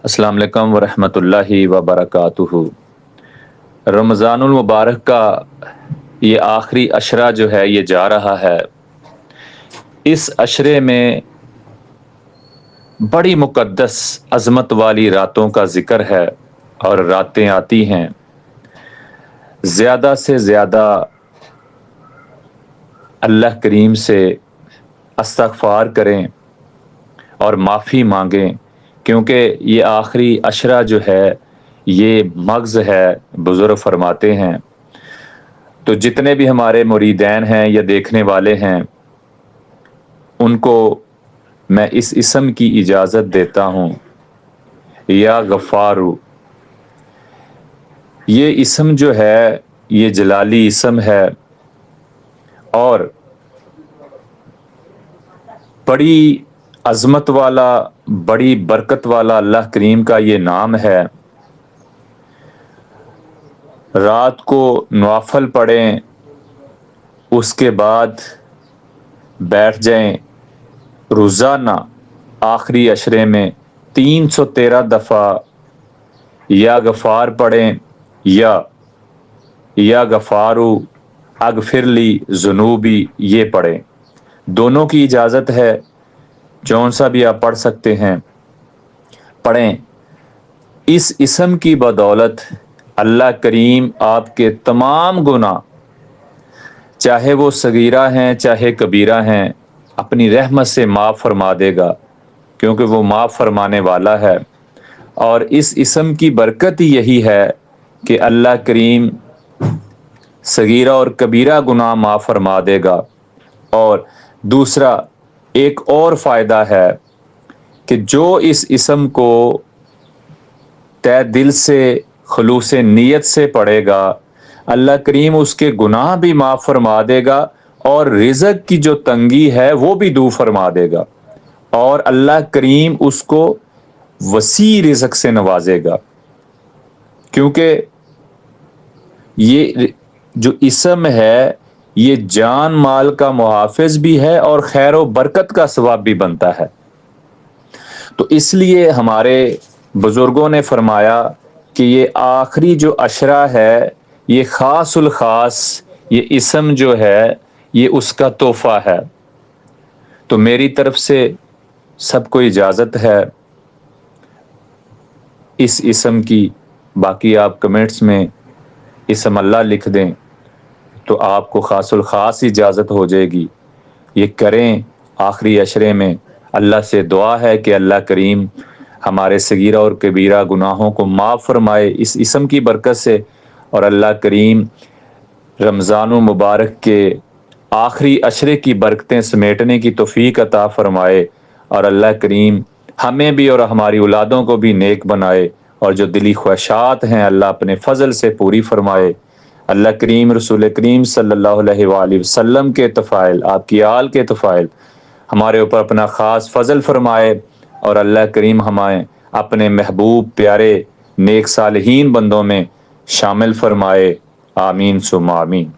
السلام علیکم ورحمۃ اللہ وبرکاتہ۔ رمضان المبارک کا یہ آخری عشرہ جو ہے یہ جا رہا ہے۔ اس عشرے میں بڑی مقدس عظمت والی راتوں کا ذکر ہے اور راتیں آتی ہیں۔ زیادہ سے زیادہ اللہ کریم سے استغفار کریں اور معافی مانگیں، کیونکہ یہ آخری عشرہ جو ہے یہ مغز ہے، بزرگ فرماتے ہیں۔ تو جتنے بھی ہمارے مریدین ہیں یا دیکھنے والے ہیں ان کو میں اس اسم کی اجازت دیتا ہوں، یا غفارو۔ یہ اسم جو ہے یہ جلالی اسم ہے اور بڑی عظمت والا، بڑی برکت والا اللہ کریم کا یہ نام ہے۔ رات کو نوافل پڑھیں، اس کے بعد بیٹھ جائیں، روزانہ آخری عشرے میں 313 دفعہ یا غفار پڑھیں یا غفارو اغفر لی ذنوبی یہ پڑھیں۔ دونوں کی اجازت ہے، جون سا بھی آپ پڑھ سکتے ہیں، پڑھیں۔ اس اسم کی بدولت اللہ کریم آپ کے تمام گناہ، چاہے وہ صغیرہ ہیں چاہے کبیرہ ہیں، اپنی رحمت سے معاف فرما دے گا، کیونکہ وہ معاف فرمانے والا ہے۔ اور اس اسم کی برکت ہی یہی ہے کہ اللہ کریم صغیرہ اور کبیرہ گناہ معاف فرما دے گا۔ اور دوسرا ایک اور فائدہ ہے کہ جو اس اسم کو تہ دل سے خلوص نیت سے پڑھے گا، اللہ کریم اس کے گناہ بھی معاف فرما دے گا اور رزق کی جو تنگی ہے وہ بھی دور فرما دے گا، اور اللہ کریم اس کو وسیع رزق سے نوازے گا، کیونکہ یہ جو اسم ہے یہ جان مال کا محافظ بھی ہے اور خیر و برکت کا ثواب بھی بنتا ہے۔ تو اس لیے ہمارے بزرگوں نے فرمایا کہ یہ آخری جو عشرہ ہے یہ خاص الخاص یہ اسم جو ہے یہ اس کا تحفہ ہے۔ تو میری طرف سے سب کو اجازت ہے اس اسم کی، باقی آپ کمنٹس میں اسم اللہ لکھ دیں تو آپ کو خاص الخاص اجازت ہو جائے گی۔ یہ کریں آخری عشرے میں۔ اللہ سے دعا ہے کہ اللہ کریم ہمارے صغیرہ اور کبیرہ گناہوں کو معاف فرمائے اس اسم کی برکت سے، اور اللہ کریم رمضان المبارک کے آخری عشرے کی برکتیں سمیٹنے کی توفیق عطا فرمائے، اور اللہ کریم ہمیں بھی اور ہماری اولادوں کو بھی نیک بنائے، اور جو دلی خواہشات ہیں اللہ اپنے فضل سے پوری فرمائے۔ اللہ کریم رسول کریم صلی اللہ علیہ وآلہ وسلم کے طفائل، آپ کی آل کے طفائل ہمارے اوپر اپنا خاص فضل فرمائے، اور اللہ کریم ہمیں اپنے محبوب پیارے نیک صالحین بندوں میں شامل فرمائے۔ آمین ثم آمین۔